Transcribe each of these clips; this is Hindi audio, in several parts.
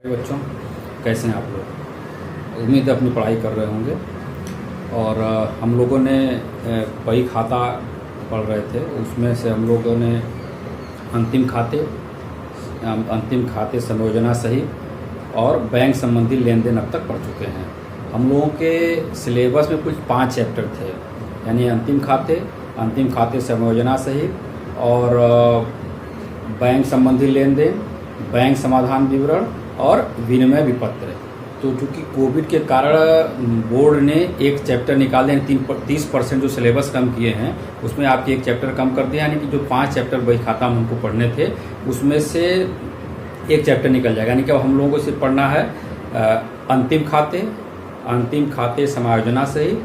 बच्चों, कैसे हैं आप लोग। उम्मीद है अपनी पढ़ाई कर रहे होंगे। और हम लोगों ने बही खाता पढ़ रहे थे, उसमें से हम लोगों ने अंतिम खाते संयोजना सहित और बैंक संबंधी लेन देन अब तक पढ़ चुके हैं। हम लोगों के सिलेबस में कुछ 5 चैप्टर थे, यानी अंतिम खाते संयोजना सहित और बैंक संबंधी लेन देन, बैंक समाधान विवरण और विनिमय विपत्र। तो चूँकि कोविड के कारण बोर्ड ने एक चैप्टर निकाल दिया, 30% जो सिलेबस कम किए हैं उसमें आपके एक चैप्टर कम कर दिया, यानी कि जो 5 चैप्टर बही खाता में हमको पढ़ने थे उसमें से एक चैप्टर निकल जाएगा। यानी कि अब हम लोगों को सिर्फ पढ़ना है अंतिम खाते समायोजना सहित,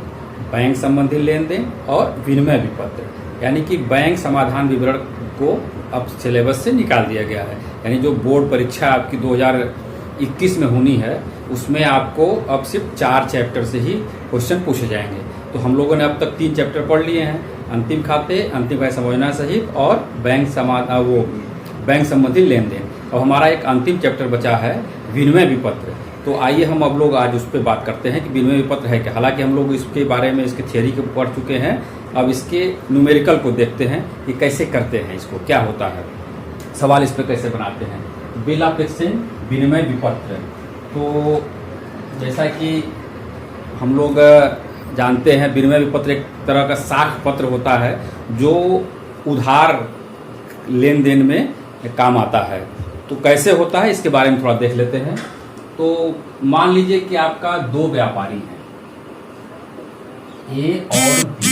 बैंक संबंधी लेन देन और विनिमय विपत्र। यानी कि बैंक समाधान विवरण को अब सिलेबस से निकाल दिया गया है। यानी जो बोर्ड परीक्षा आपकी 2021 में होनी है उसमें आपको अब सिर्फ 4 चैप्टर से ही क्वेश्चन पूछे जाएंगे। तो हम लोगों ने अब तक 3 चैप्टर पढ़ लिए हैं, अंतिम खाते समायोजना सहित और बैंक संबंधी लेन देन। और हमारा एक अंतिम चैप्टर बचा है विनिमय विपत्र। तो आइए हम अब लोग आज उस पर बात करते हैं कि विनिमय विपत्र है क्या। हालांकि हम लोग इसके बारे में इसके थियोरी को पढ़ चुके हैं, अब इसके न्यूमेरिकल को देखते हैं कि कैसे करते हैं, इसको क्या होता है, सवाल इस पर कैसे बनाते हैं। बिल ऑफ एक्सचेंज विनिमय विपत्र। तो जैसा कि हम लोग जानते हैं, विनिमय विपत्र एक तरह का साख पत्र होता है जो उधार लेन देन में काम आता है। तो कैसे होता है इसके बारे में थोड़ा देख लेते हैं। तो मान लीजिए कि आपका 2 व्यापारी हैं, ए और बी।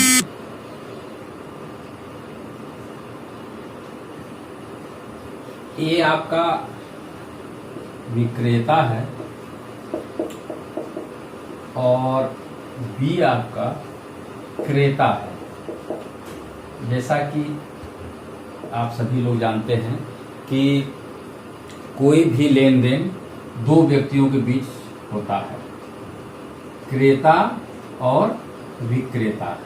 ए आपका विक्रेता है और बी आपका क्रेता है। जैसा कि आप सभी लोग जानते हैं कि कोई भी लेन देन 2 व्यक्तियों के बीच होता है, क्रेता और विक्रेता।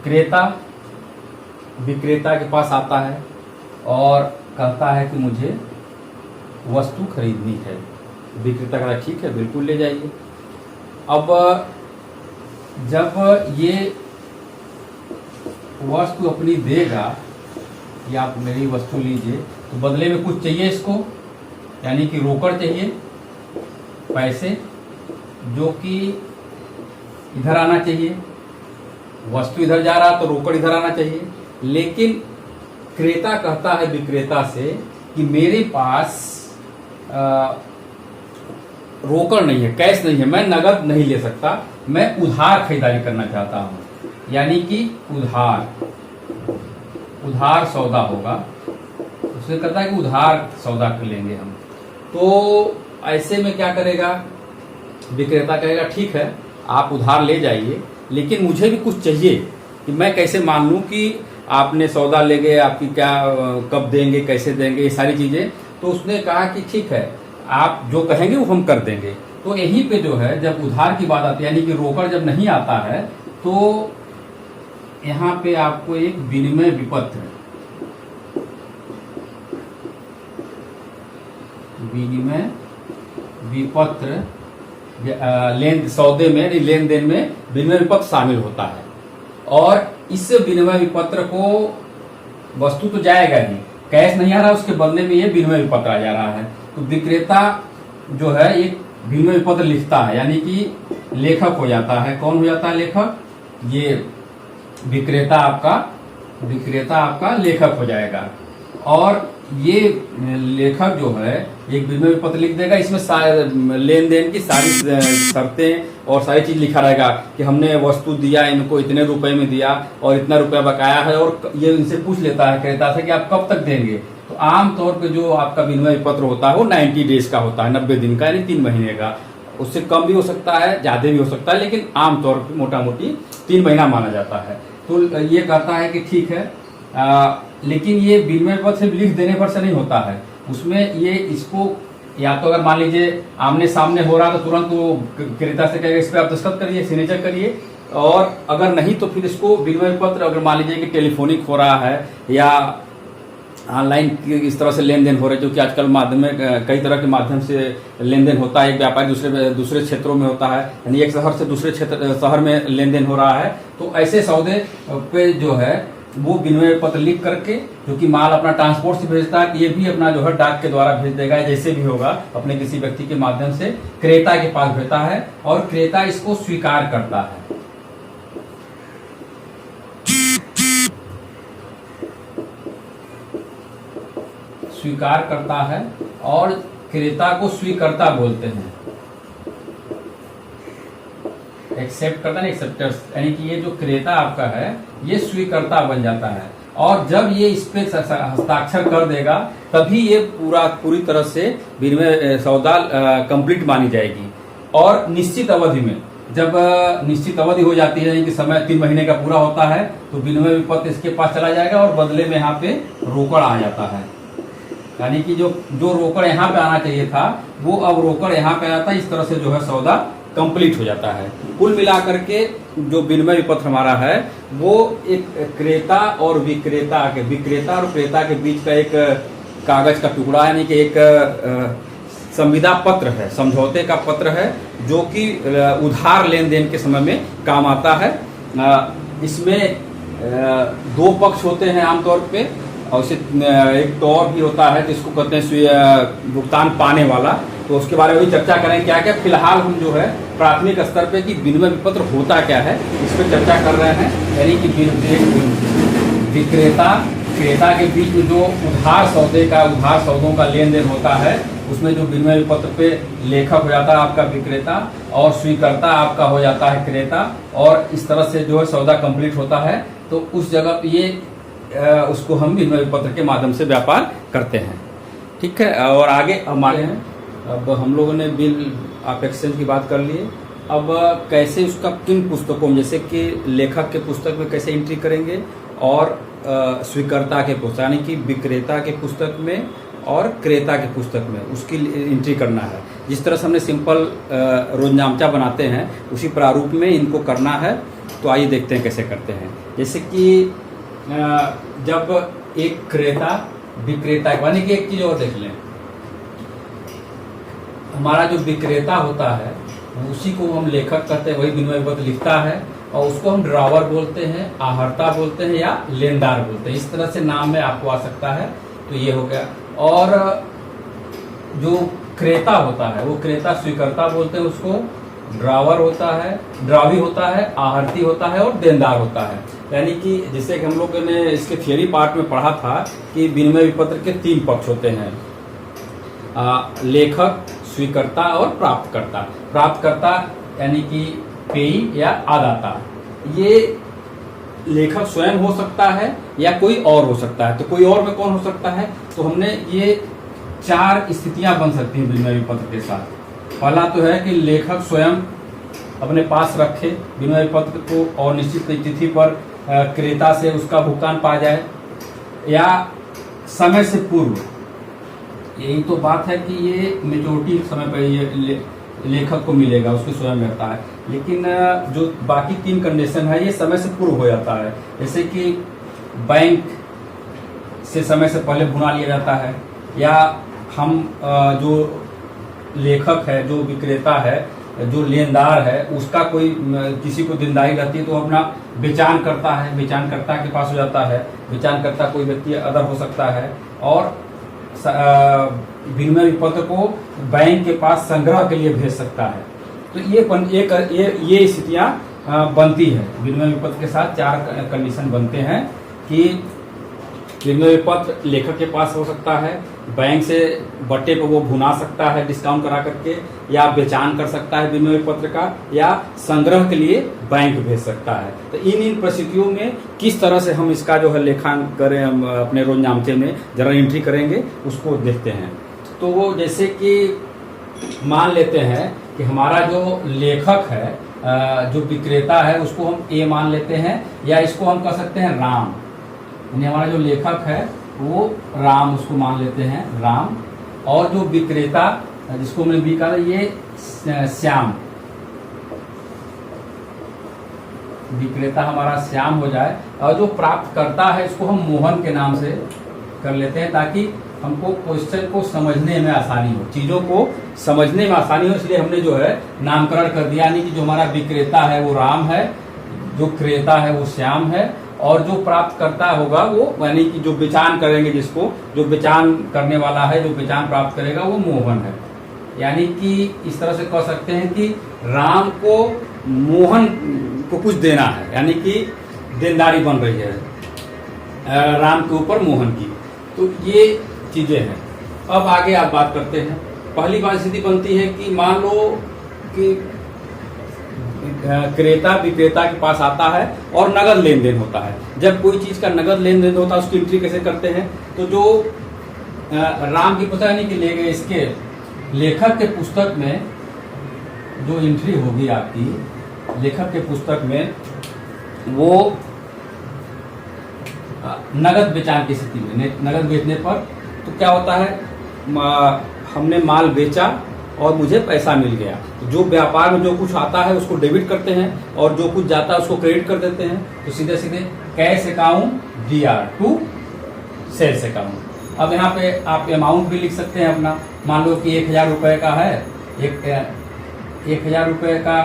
क्रेता विक्रेता के पास आता है और कहता है कि मुझे वस्तु खरीदनी है। विक्रेता कहता है ठीक है, बिल्कुल ले जाइए। अब जब ये वस्तु अपनी देगा कि आप मेरी वस्तु लीजिए, तो बदले में कुछ चाहिए इसको, यानी कि रोकड़ चाहिए, पैसे, जो कि इधर आना चाहिए। वस्तु इधर जा रहा तो रोकड़ इधर आना चाहिए। लेकिन क्रेता कहता है विक्रेता से कि मेरे पास रोकड़ नहीं है, कैश नहीं है, मैं नगद नहीं ले सकता, मैं उधार खरीदारी करना चाहता हूं। यानी कि उधार सौदा होगा। उसने कहता है कि उधार सौदा कर लेंगे हम। तो ऐसे में क्या करेगा, विक्रेता कहेगा ठीक है आप उधार ले जाइए, लेकिन मुझे भी कुछ चाहिए कि मैं कैसे मान लूं कि आपने सौदा ले गए, आपकी क्या कब देंगे, कैसे देंगे, ये सारी चीजें। तो उसने कहा कि ठीक है आप जो कहेंगे वो हम कर देंगे। तो यहीं पे जो है जब उधार की बात आती है, यानी कि रोकड़ जब नहीं आता है, तो यहाँ पे आपको एक विनिमय विपत्र सौदे में लेन देन में विनिमय विपत्र शामिल होता है। और इस विनिमय विपत्र को वस्तु तो जाएगा ही, कैश नहीं आ रहा, उसके बदले में ये विनिमय विपत्र आ जा रहा है। तो विक्रेता जो है एक विनिमय विपत्र लिखता है, यानी कि लेखक हो जाता है। कौन हो जाता है लेखक? ये विक्रेता आपका लेखक हो जाएगा। और ये लेखक जो है एक विनिमय विपत्र लिख देगा, इसमें लेन देन की सारी शर्तें और सारी चीज लिखा रहेगा कि हमने वस्तु दिया, इनको इतने रुपए में दिया और इतना रुपया बकाया है। और ये इनसे पूछ लेता है क्रेता से कि आप कब तक देंगे। तो आमतौर पे जो आपका विनिमय विपत्र होता है वो 90 डेज का होता है, 90 दिन का, यानी 3 महीने का। उससे कम भी हो सकता है, ज्यादा भी हो सकता है, लेकिन आमतौर पर मोटा मोटी 3 महीना माना जाता है। तो ये कहता है कि ठीक है, लेकिन ये विनिमय विपत्र से लिख देने पर से नहीं होता है। उसमें ये इसको या तो अगर मान लीजिए आमने सामने हो रहा तो तुरंत वो क्रेता से कहेगा इस पे आप दस्तखत करिए, सिग्नेचर करिए। और अगर नहीं तो फिर इसको विनिमय पत्र, अगर मान लीजिए कि टेलीफोनिक हो रहा है या ऑनलाइन इस तरह से लेन देन हो रहे हैं, जो कि आजकल माध्यम में कई तरह के माध्यम से लेन देन होता है। एक व्यापारी दूसरे क्षेत्रों में होता है, यानी एक शहर से दूसरे शहर में लेन देन हो रहा है। तो ऐसे सौदे पे जो है वो विनिमय पत्र लिख करके, जो कि माल अपना ट्रांसपोर्ट से भेजता है, ये भी अपना जो है डाक के द्वारा भेज देगा, जैसे भी होगा अपने किसी व्यक्ति के माध्यम से क्रेता के पास भेजता है और क्रेता इसको स्वीकार करता है। स्वीकार करता है और क्रेता को स्वीकर्ता बोलते हैं। एक्सेप्ट करता है, एक्सेप्टर्स, यानी कि ये जो क्रेता आपका है ये स्वीकर्ता बन जाता है। और जब ये इस पे हस्ताक्षर कर देगा तभी ये पूरी तरह से विनिमय सौदा कंप्लीट मानी जाएगी। और निश्चित अवधि में, जब निश्चित अवधि हो जाती है कि समय 3 महीने का पूरा होता है, तो विनिमय पत्र इसके पास चला जाएगा और बदले में यहाँ पे रोकड़ आ जाता है। यानी कि जो रोकड़ यहाँ पे आना चाहिए था वो अब रोकड़ यहाँ पे आता है। इस तरह से जो है सौदा कंप्लीट हो जाता है। कुल मिलाकर के जो विनिमय पत्र हमारा है वो एक क्रेता और विक्रेता और क्रेता के बीच का एक कागज का टुकड़ा, यानी कि एक संविदा पत्र है, समझौते का पत्र है, जो कि उधार लेन देन के समय में काम आता है। इसमें 2 पक्ष होते हैं आमतौर पे, और एक तो और भी होता है जिसको कहते हैं भुगतान पाने वाला। तो उसके बारे में भी चर्चा करें क्या क्या। फिलहाल हम जो है प्राथमिक स्तर पे कि विनिमय पत्र होता क्या है इस पर चर्चा कर रहे हैं। यानी कि विक्रेता क्रेता के बीच में जो उधार सौदों का लेन देन होता है, उसमें जो विनिमय पत्र पे लेखक हो जाता है आपका विक्रेता और स्वीकर्ता आपका हो जाता है क्रेता, और इस तरह से जो है सौदा कंप्लीट होता है। तो उस जगह ये उसको हम विनिमय पत्र के माध्यम से व्यापार करते हैं। ठीक है, और आगे हमारे हैं। अब हम लोगों ने बिल आप एक्सचेंज की बात कर लिए। अब कैसे उसका किन पुस्तकों में, जैसे कि लेखक के पुस्तक में कैसे एंट्री करेंगे और स्वीकर्ता के पुस्तक यानी कि विक्रेता के पुस्तक में और क्रेता के पुस्तक में उसकी एंट्री करना है। जिस तरह से हमने सिंपल रोजनामचा बनाते हैं उसी प्रारूप में इनको करना है। तो आइए देखते हैं कैसे करते हैं। जैसे कि जब एक क्रेता विक्रेता, यानी कि एक चीज और देख लें, हमारा जो विक्रेता होता है उसी को हम लेखक कहते हैं, वही विनिमय पत्र लिखता है और उसको हम ड्रावर बोलते हैं, आहर्ता बोलते हैं या लेनदार बोलते हैं। इस तरह से नाम में आपको आ सकता है। तो ये हो गया। और जो क्रेता होता है वो क्रेता स्वीकर्ता बोलते हैं, उसको ड्रावर होता है, ड्रावी होता है, आहर्ती होता है और देनदार होता है। यानी कि जैसे कि हम लोग ने इसके थियरी पार्ट में पढ़ा था कि विनिमय पत्र के 3 पक्ष होते हैं, लेखक, स्वीकर्ता और प्राप्तकर्ता। प्राप्तकर्ता यानी कि पेई या आदाता। ये लेखक स्वयं हो सकता है या कोई और हो सकता है। तो कोई और में कौन हो सकता है? तो हमने ये 4 स्थितियां बन सकती हैं विनिमय पत्र के साथ। पहला तो है कि लेखक स्वयं अपने पास रखे विनिमय पत्र को और निश्चित तिथि पर क्रेता से उसका भुगतान पा जाए, या समय से पूर्व। यही तो बात है कि ये मेच्योरिटी समय पर ये लेखक को मिलेगा, उसके स्वयं रहता है। लेकिन जो बाकी 3 कंडीशन है ये समय से पूर्व हो जाता है। जैसे कि बैंक से समय से पहले भुना लिया जाता है, या हम जो लेखक है, जो विक्रेता है, जो लेनदार है, उसका कोई किसी को देनदारी रहती है तो अपना बेचान करता है, बेचानकर्ता के पास हो जाता है। बेचानकर्ता कोई व्यक्ति अदर हो सकता है, और विनिमय पत्र को बैंक के पास संग्रह के लिए भेज सकता है। तो ये स्थितियां बनती है विनिमय पत्र के साथ। 4 कंडीशन बनते हैं कि विनिमय पत्र लेखक के पास हो सकता है, बैंक से बट्टे पर वो भुना सकता है डिस्काउंट करा करके, या बेचान कर सकता है विनिमय पत्र का, या संग्रह के लिए बैंक भेज सकता है। तो इन परिस्थितियों में किस तरह से हम इसका जो है लेखांकन करें, हम अपने रोजनामचे में जरा एंट्री करेंगे, उसको देखते हैं। तो वो जैसे कि मान लेते हैं कि हमारा जो लेखक है, जो विक्रेता है, उसको हम ए मान लेते हैं, या इसको हम कह सकते हैं राम। यानी हमारा जो लेखक है वो राम, उसको मान लेते हैं राम। और जो विक्रेता जिसको हमने बी कहा, ये श्याम। विक्रेता हमारा श्याम हो जाए। और जो प्राप्तकर्ता है इसको हम मोहन के नाम से कर लेते हैं ताकि हमको क्वेश्चन को समझने में आसानी हो, चीजों को समझने में आसानी हो, इसलिए हमने जो है नामकरण कर दिया। यानी कि जो हमारा विक्रेता है वो राम है, जो क्रेता है वो श्याम है, और जो प्राप्त करता होगा वो यानी कि जो बेचान करेंगे, जिसको जो बेचान करने वाला है, जो बेचान प्राप्त करेगा वो मोहन है। यानी कि इस तरह से कह सकते हैं कि राम को मोहन को कुछ देना है, यानी कि देनदारी बन रही है राम के ऊपर मोहन की। तो ये चीजें हैं। अब आगे आप बात करते हैं। पहली बात स्थिति बनती है कि मान लो कि क्रेता विक्रेता के पास आता है और नगद लेन देन होता है। जब कोई चीज का नगद लेन देन होता है उसकी एंट्री कैसे करते हैं? तो जो राम की पुस्तक यानी कि ले गए, इसके लेखक के पुस्तक में जो एंट्री होगी आपकी लेखक के पुस्तक में, वो नगद बेचान की स्थिति में, नगद बेचने पर तो क्या होता है, हमने माल बेचा और मुझे पैसा मिल गया। तो जो व्यापार में जो कुछ आता है उसको डेबिट करते हैं और जो कुछ जाता है उसको क्रेडिट कर देते हैं। तो सीधे सीधे cash account DR to sales account. अब यहाँ पे आप अमाउंट भी लिख सकते हैं अपना। मान लो कि 1000 रुपए का है, 1000 रुपए का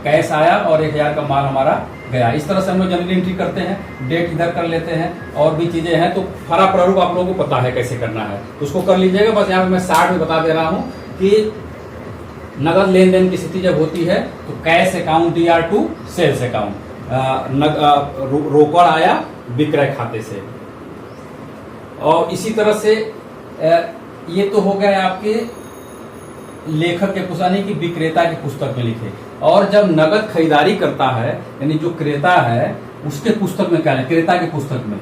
कैश आया और 1000 का माल हमारा गया। इस तरह से हम लोग जनरल एंट्री करते हैं, डेट इधर कर लेते हैं और भी चीजें हैं। तो फरा प्रारूप आप लोगों को पता है कैसे करना है, तो उसको कर लीजिएगा। बस यहाँ पे मैं 60 में बता दे रहा हूँ कि नगद लेन देन की स्थिति जब होती है तो cash account DR to sales account, रोकड़ आया विक्रय खाते से। और इसी तरह से ये तो हो गया आपके लेखक के पुस्तक यानी कि विक्रेता की पुस्तक में लिखे। और जब नगद खरीदारी करता है यानी जो क्रेता है उसके पुस्तक में क्या है, क्रेता की पुस्तक में,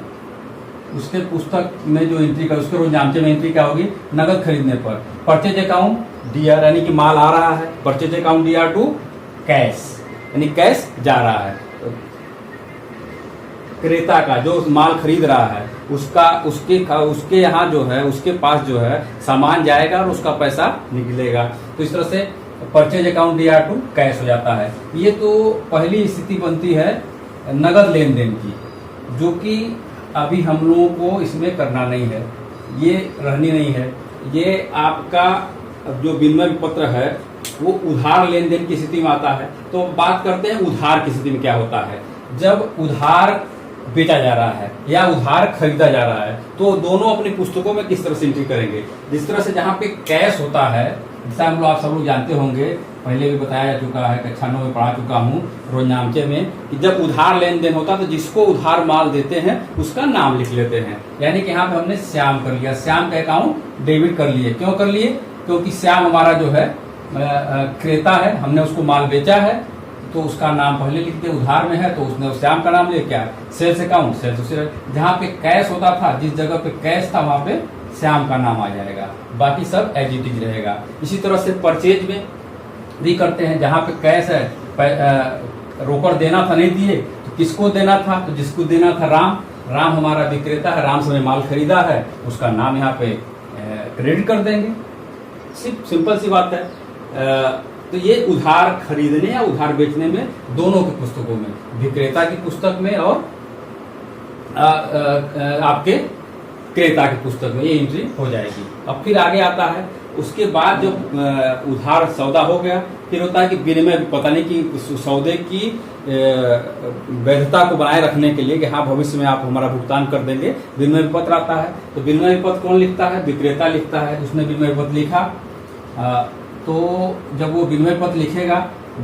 उसके पुस्तक में जो एंट्री का, उसके रोजनामचे में एंट्री क्या होगी, नगद खरीदने पर परचेज अकाउंट DR यानी कि माल आ रहा है, purchase account DR to cash यानी कैश जा रहा है। क्रेता का जो माल खरीद रहा है उसका उसके यहाँ जो है उसके पास जो है सामान जाएगा और उसका पैसा निकलेगा। तो इस तरह से purchase account DR to cash हो जाता है। ये तो पहली स्थिति बनती है नगद लेन देन की, जो कि अभी हम लोगों को इसमें करना नहीं है, ये रहनी नहीं है। ये आपका जो विनिमय पत्र है वो उधार लेन देन की स्थिति में आता है। तो बात करते हैं उधार की स्थिति में क्या होता है। जब उधार बेचा जा रहा है या उधार खरीदा जा रहा है तो दोनों अपनी पुस्तकों में किस तरह से एंट्री करेंगे। जिस तरह से जहाँ पे कैश होता है, जैसा हम लोग आप सब लोग जानते होंगे, पहले भी बताया जा चुका है, कक्षा 9 में पढ़ा चुका हूँ रोजनामचे में, कि जब उधार लेन देन होता है तो जिसको उधार माल देते हैं उसका नाम लिख लेते हैं। यानी कि यहाँ पे हमने श्याम कर लिया, श्याम का अकाउंट डेबिट कर लिए। क्यों कर लिए? क्योंकि श्याम हमारा जो है क्रेता है, हमने उसको माल बेचा है तो उसका नाम पहले लिख दिया, उधार में है तो उसने श्याम का नाम लिया। क्या? Sales account, sales. जहाँ पे कैश होता था, जिस जगह पे कैश था वहां पे श्याम का नाम आ जाएगा, बाकी सब एज इट इज रहेगा। इसी तरह से परचेज में भी करते हैं, जहाँ पे कैश है, रोकड़ देना था नहीं दिए तो किसको देना था, तो जिसको देना था राम हमारा विक्रेता है, राम से हमने माल खरीदा है, उसका नाम यहाँ पे क्रेडिट कर देंगे। सिंपल सी बात है। तो ये उधार खरीदने या उधार बेचने में दोनों की पुस्तकों में, विक्रेता की पुस्तक में और आपके क्रेता की पुस्तक में ये एंट्री हो जाएगी। अब फिर आगे आता है, उसके बाद जब उधार सौदा हो गया, फिर होता है कि विनिमय पता नहीं कि उस सौदे की वैधता को बनाए रखने के लिए कि हाँ भविष्य में आप हमारा भुगतान कर देंगे, विनिमय पत्र आता है। तो विनिमय पत्र कौन लिखता है? विक्रेता लिखता है। उसने विनिमय पत्र लिखा, तो जब वो विनिमय पत्र लिखेगा,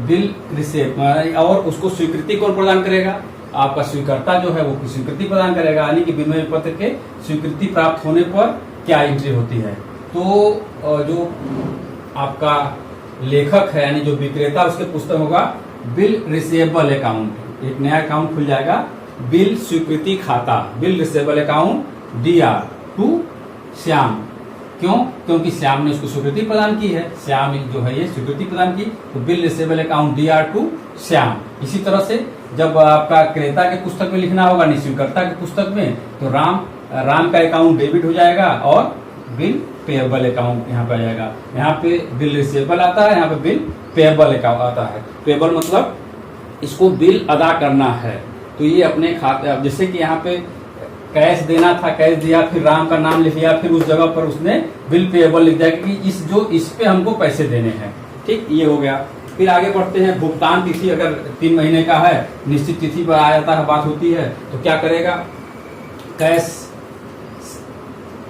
बिल रिसीव, और उसको स्वीकृति कौन प्रदान करेगा? आपका स्वीकर्ता जो है वो स्वीकृति प्रदान करेगा। यानी कि विनिमय पत्र के स्वीकृति प्राप्त होने पर क्या एंट्री होती है। तो जो आपका लेखक है यानी जो विक्रेता, उसके पुस्तक होगा बिल रिसीवेबल अकाउंट, एक नया अकाउंट खुल जाएगा, बिल स्वीकृति खाता, bill receivable account DR to Shyam. क्यों? क्योंकि श्याम ने उसको स्वीकृति प्रदान की है, श्याम जो है ये स्वीकृति प्रदान की, तो bill receivable account DR to Shyam. इसी तरह से जब आपका क्रेता के पुस्तक में लिखना होगा, स्वीकर्ता के पुस्तक में, तो राम का अकाउंट डेबिट हो जाएगा और बिल पेएबल अकाउंट यहाँ पे आ जाएगा। यहाँ पे बिल रिसीवेबल आता है, यहाँ पे बिल पेएबल अकाउंट आता है। पेएबल मतलब इसको बिल अदा करना है, तो ये अपने खाते, जैसे कि यहाँ पे कैश देना था, कैश दिया, फिर राम का नाम लिख लिया, फिर उस जगह पर उसने बिल पेएबल लिख दिया कि इस पे हमको पैसे देने हैं। ठीक, ये हो गया। फिर आगे बढ़ते हैं। भुगतान तिथि अगर 3 महीने का है, निश्चित तिथि पर आ जाता है, बात होती है, तो क्या करेगा, कैश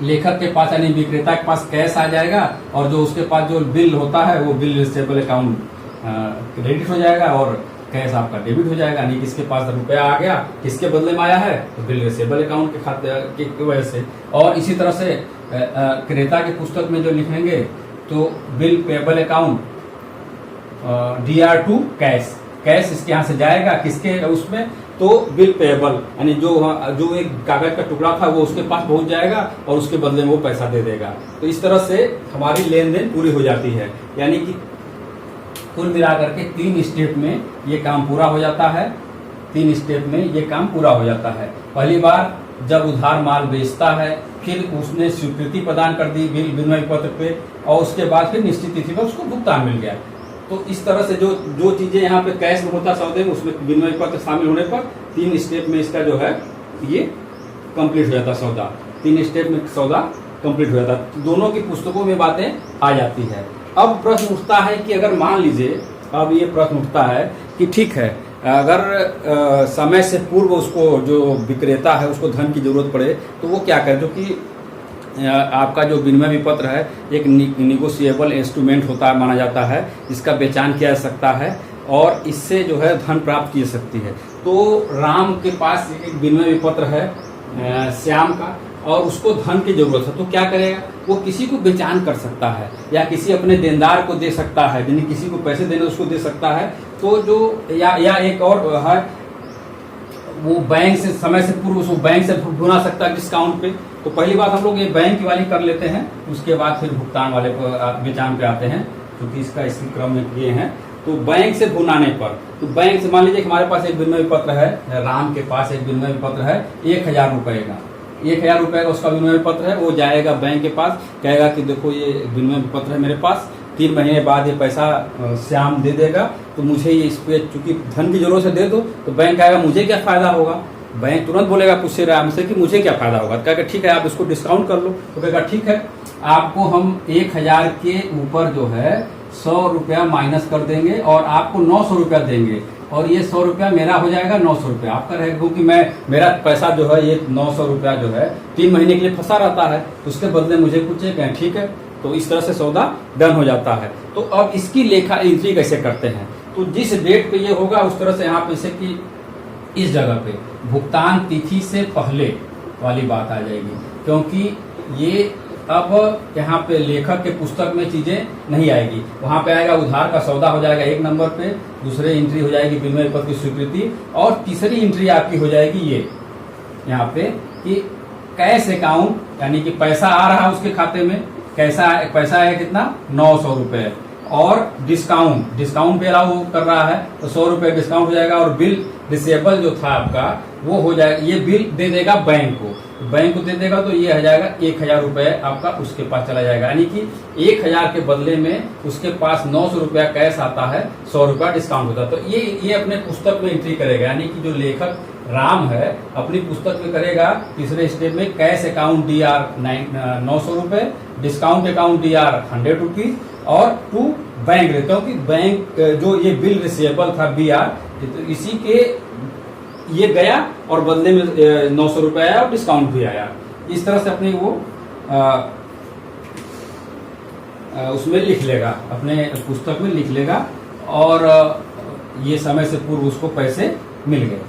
लेखक के पास यानी विक्रेता के पास कैश आ जाएगा, और जो उसके पास जो बिल होता है वो बिल रिसीवेबल अकाउंट क्रेडिट हो जाएगा और कैश आपका डेबिट हो जाएगा। यानी किसके पास रुपया आ गया, किसके बदले में आया है, तो बिल रिसीवेबल अकाउंट के खाते की वजह से। और इसी तरह से क्रेता की पुस्तक में जो लिखेंगे तो bill payable account DR to cash, cash इसके यहाँ से जाएगा किसके उसमें, तो बिल पेएबल यानी जो एक कागज का टुकड़ा था वो उसके पास पहुंच जाएगा और उसके बदले में वो पैसा दे देगा। तो इस तरह से हमारी लेन देन पूरी हो जाती है। यानी कि कुल मिलाकर के 3 स्टेप में ये काम पूरा हो जाता है। 3 स्टेप में ये काम पूरा हो जाता है। पहली बार जब उधार माल बेचता है, फिर उसने स्वीकृति प्रदान कर दी बिल विनिमय पत्र पे, और उसके बाद फिर निश्चित तिथि पर उसको भुगतान मिल गया। तो इस तरह से जो चीजें यहाँ पे कैश में होता सौदे में, उसमें विनिमय पत्र शामिल होने पर 3 स्टेप में इसका जो है ये कंप्लीट हो जाता सौदा। 3 स्टेप में सौदा कंप्लीट हो जाता। दोनों की पुस्तकों में बातें आ जाती है। अब प्रश्न उठता है कि अगर मान लीजिए, अब ये प्रश्न उठता है कि ठीक है, अगर समय से पूर्व उसको जो विक्रेता है उसको धन की जरूरत पड़े तो वो क्या करे, जो कि आपका जो विनिमय विपत्र है एक निगोशिएबल इंस्ट्रूमेंट होता है, माना जाता है, इसका बेचान किया जा सकता है और इससे जो है धन प्राप्त की जा सकती है। तो राम के पास एक विनिमय विपत्र है श्याम का, और उसको धन की जरूरत है, तो क्या करेगा, वो किसी को बेचान कर सकता है या किसी अपने देनदार को दे सकता है, यानी किसी को पैसे देने उसको दे सकता है। तो जो या एक और है, वो बैंक से समय से पूर्व उसको बैंक से भुना सकता है डिस्काउंट पे। तो पहली बात हम लोग ये बैंक वाली कर लेते हैं, उसके बाद फिर भुगतान वाले बेचान पे आते हैं, क्योंकि इसका इसी क्रम में किए हैं। तो बैंक से भुनाने पर, तो बैंक से मान लीजिए हमारे पास एक विनिमय पत्र है, राम के पास एक विनिमय पत्र है 1000 रुपए का, 1000 रुपए का उसका विनिमय पत्र है। वो जाएगा बैंक के पास, कहेगा कि देखो ये विनिमय पत्र है मेरे पास, 3 महीने बाद ये पैसा श्याम दे देगा, तो मुझे ये इस पे चूंकि धन की जरूरत है दे दो। तो बैंक कहेगा मुझे क्या फायदा होगा, बैंक तुरंत बोलेगा पूछे राम से कि मुझे क्या फायदा होगा, कहेगा ठीक है आप इसको डिस्काउंट कर लो। तो कहेगा ठीक है, आपको हम 1000 के ऊपर जो है 100 रुपया माइनस कर देंगे और आपको 900 रुपया देंगे, और ये 100 रुपया मेरा हो जाएगा, 900 रुपया आपका रहेगा, क्योंकि मेरा पैसा जो है ये 900 रुपया जो है 3 महीने के लिए फंसा रहता है, तो उसके बदले मुझे कुछ कहें ठीक है। तो इस तरह से सौदा डन हो जाता है। तो अब इसकी लेखा एंट्री कैसे करते हैं, तो जिस डेट पे ये होगा उस तरह से यहाँ पे, जैसे कि इस जगह पे भुगतान तिथि से पहले वाली बात आ जाएगी, क्योंकि ये अब यहाँ पे लेखक के पुस्तक में चीजें नहीं आएगी। वहां पे आएगा उधार का सौदा हो जाएगा 1 नंबर पे, दूसरे एंट्री हो जाएगी विनिमय पत्र की स्वीकृति, और तीसरी एंट्री आपकी हो जाएगी ये यहाँ पे कि कैश अकाउंट, यानी कि पैसा आ रहा है उसके खाते में, पैसा है कितना 900 रुपए, और डिस्काउंट भी अलाउ कर रहा है तो 100 रुपए डिस्काउंट हो जाएगा, और बिल रिसीवेबल जो था आपका वो हो जाएगा, ये बिल दे देगा बैंक को दे देगा, तो ये हो जाएगा 1000 रुपए आपका उसके पास चला जाएगा। यानी कि 1000 के बदले में उसके पास 900 रुपया कैश आता है, 100 रुपया डिस्काउंट होता है। तो ये अपने पुस्तक में एंट्री करेगा, यानी कि जो लेखक राम है अपनी पुस्तक में करेगा तीसरे स्टेप में कैश अकाउंट DR 900 रुपए, डिस्काउंट अकाउंट DR 100 रुपीज, और टू बैंक, क्योंकि बैंक जो ये बिल रिसीवेबल था BR, तो इसी के ये गया और बदले में 900 रुपए आया और डिस्काउंट भी आया। इस तरह से अपने वो उसमें लिख लेगा, अपने पुस्तक में लिख लेगा, और ये समय से पूर्व उसको पैसे मिल गए।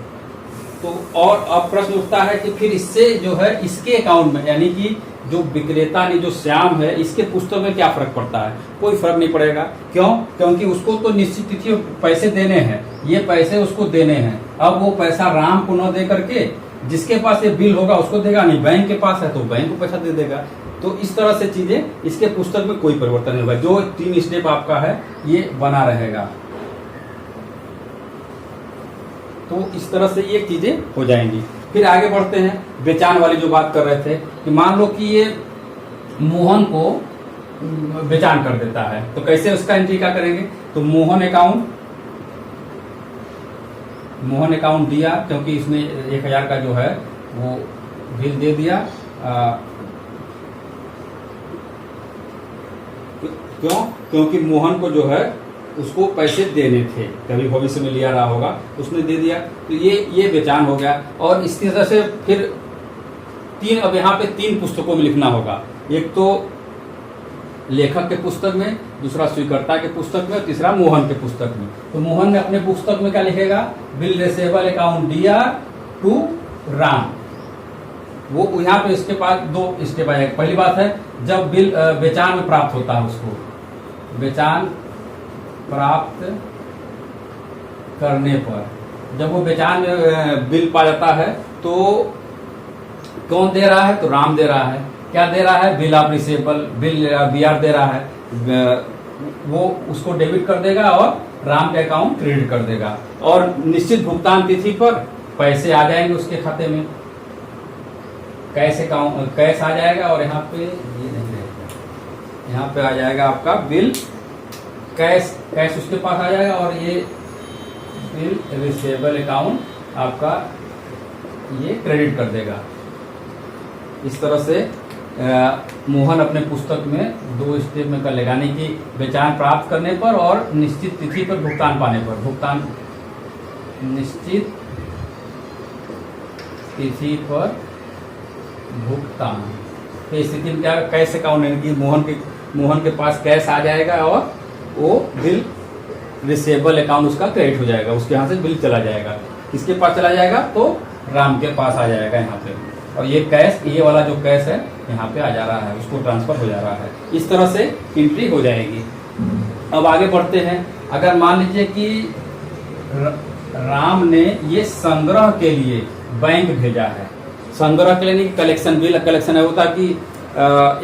तो और अब प्रश्न उठता है कि फिर इससे जो है इसके अकाउंट में, यानी कि जो विक्रेता ने जो श्याम है इसके पुस्तक में क्या फर्क पड़ता है, कोई फर्क नहीं पड़ेगा। क्यों, क्योंकि उसको तो निश्चित तिथि पैसे देने हैं, ये पैसे उसको देने हैं। अब वो पैसा राम को न दे करके जिसके पास ये बिल होगा उसको देगा, नहीं बैंक के पास है तो बैंक को पैसा दे देगा। तो इस तरह से चीजें इसके पुस्तक में कोई परिवर्तन नहीं होगा, जो 3 स्टेप आपका है ये बना रहेगा। तो इस तरह से ये चीजें हो जाएंगी। फिर आगे बढ़ते हैं, बेचान वाली जो बात कर रहे थे कि मान लो कि ये मोहन को बेचान कर देता है, तो कैसे उसका एंट्री क्या करेंगे, तो मोहन अकाउंट DR, क्योंकि इसमें 1000 का जो है वो बिल दे दिया। क्यों? क्योंकि मोहन को जो है उसको पैसे देने थे, कभी भविष्य में लिया रहा होगा, उसने दे दिया, तो ये बेचान हो गया। और इस तरह से फिर अब यहाँ पे 3 पुस्तकों में लिखना होगा, एक तो लेखक के पुस्तक में, दूसरा स्वीकर्ता के पुस्तक में, तीसरा मोहन के पुस्तक में। तो मोहन ने अपने पुस्तक में क्या लिखेगा? Bill receivable account DR to Ram. वो यहाँ पे इसके पास 2 स्टेप आएगा। पहली बात है, जब बिल बेचान में प्राप्त होता है, उसको बेचान प्राप्त करने पर, जब वो बेचान में बिल पा जाता है तो कौन दे रहा है? तो राम दे रहा है। क्या दे रहा है? Bill of receivable, bill BR दे रहा है। वो उसको डेबिट कर देगा और राम के अकाउंट क्रेडिट कर देगा, और निश्चित भुगतान तिथि पर पैसे आ जाएंगे उसके खाते में, कैश आ जाएगा। और यहाँ पे ये नहीं रहेगा, यहाँ पे आ जाएगा आपका बिल कैश उसके पास आ जाएगा, और ये बिल रिसीवेबल अकाउंट आपका ये क्रेडिट कर देगा। इस तरह से मोहन अपने पुस्तक में 2 स्टेप में कर लेगा, यानी कि बेचान प्राप्त करने पर और निश्चित तिथि पर भुगतान पाने पर, निश्चित तिथि पर भुगतान की स्थिति में क्या? कैश अकाउंट, यानी कि मोहन के पास कैश आ जाएगा और वो बिल रिसीवेबल अकाउंट उसका क्रेडिट हो जाएगा, उसके यहाँ से बिल चला जाएगा। किसके पास चला जाएगा? तो राम के पास आ जाएगा यहाँ पे, और ये कैश, ये वाला जो कैश है यहाँ पे आ जा रहा है, उसको ट्रांसफर हो जा रहा है। इस तरह से एंट्री हो जाएगी। अब आगे बढ़ते हैं। अगर मान लीजिए कि राम ने ये संग्रह के लिए बैंक भेजा है, संग्रह के लिए नहीं, कलेक्शन बिल, कलेक्शन है होता कि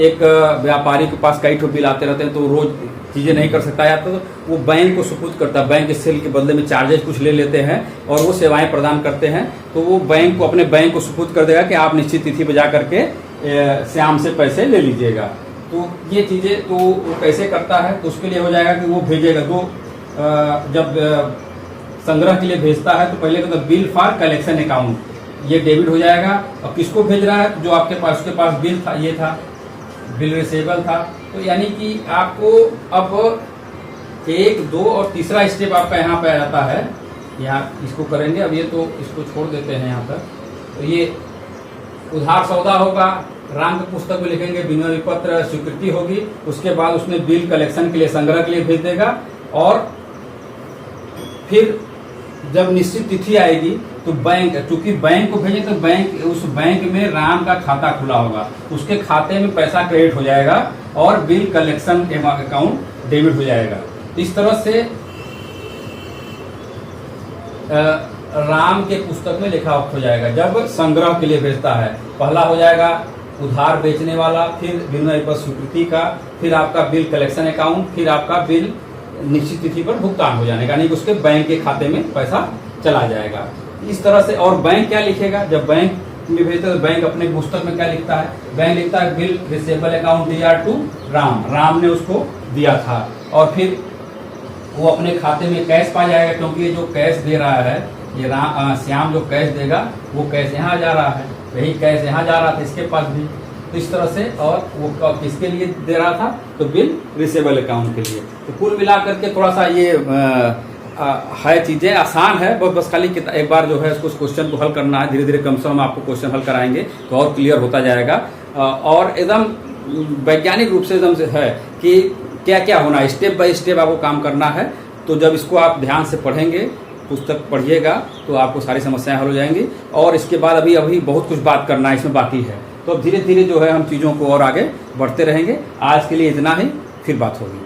एक व्यापारी के पास कई ठो बिल आते रहते हैं, तो रोज चीजें नहीं कर सकता है, तो वो बैंक को सुपुर्द करता है। बैंक सेल के बदले में चार्जेस कुछ ले लेते हैं और वो सेवाएं प्रदान करते हैं, तो वो बैंक को, अपने बैंक को सुपुर्द कर देगा कि आप निश्चित तिथि पे जा करके श्याम से पैसे ले लीजिएगा। तो ये चीजें तो वो कैसे करता है? तो उसके लिए हो जाएगा कि वो भेजेगा, जब संग्रह के लिए भेजता है तो पहले तो बिल फॉर कलेक्शन अकाउंट, ये डेबिट हो जाएगा। और किसको भेज रहा है? जो आपके पास, उसके पास बिल था, ये था, बिल रिसीवेबल था। तो यानी कि आपको अब 1, 2 और तीसरा स्टेप आपका यहाँ पे आ जाता है। यहाँ इसको करेंगे, अब ये तो इसको छोड़ देते हैं यहाँ पर। तो ये उधार सौदा होगा, राम के पुस्तक में लिखेंगे, विनिमय विपत्र स्वीकृति होगी, उसके बाद उसने बिल कलेक्शन के लिए, संग्रह के लिए भेज देगा, और फिर जब निश्चित तिथि आएगी तो बैंक, चूंकि बैंक को भेजे तो बैंक, उस बैंक में राम का खाता खुला होगा, उसके खाते में पैसा क्रेडिट हो जाएगा और बिल कलेक्शन अकाउंट डेबिट हो जाएगा। इस तरह से राम के पुस्तक में लिखा हो जाएगा। जब संग्रह के लिए भेजता है, पहला हो जाएगा उधार बेचने वाला, फिर विनिमय पर स्वीकृति का, फिर आपका बिल कलेक्शन अकाउंट, फिर आपका बिल निश्चित तिथि पर भुगतान हो जाने का, यानी कि उसके बैंक के खाते में पैसा चला जाएगा। इस तरह से। और बैंक क्या लिखेगा? जब बैंक में भेजते तो बैंक अपने पुस्तक में क्या लिखता है? बैंक लिखता है bill receivable account DR to Ram, Ram ने उसको दिया था, और फिर वो अपने खाते में कैश पा जाएगा, क्योंकि ये जो कैश दे रहा है, ये श्याम जो कैश देगा वो कैश यहाँ जा रहा है, वही कैश यहाँ जा रहा था इसके पास भी। तो इस तरह से, और वो किसके लिए दे रहा था? तो बिल रिसीवेबल अकाउंट के लिए। तो कुल मिला करके थोड़ा सा ये है, चीज़ें आसान है, बस खाली एक बार जो है उसको, क्वेश्चन को हल करना है। धीरे धीरे कम से कम आपको क्वेश्चन हल कराएंगे तो और क्लियर होता जाएगा, और एकदम वैज्ञानिक रूप से एकदम से है कि क्या क्या होना है, स्टेप बाय स्टेप आपको काम करना है। तो जब इसको आप ध्यान से पढ़ेंगे, पुस्तक पढ़िएगा, तो आपको सारी समस्याएं हल हो जाएंगी। और इसके बाद अभी बहुत कुछ बात करना है, इसमें बाकी है। तो धीरे धीरे जो है हम चीज़ों को और आगे बढ़ते रहेंगे। आज के लिए इतना ही, फिर बात होगी।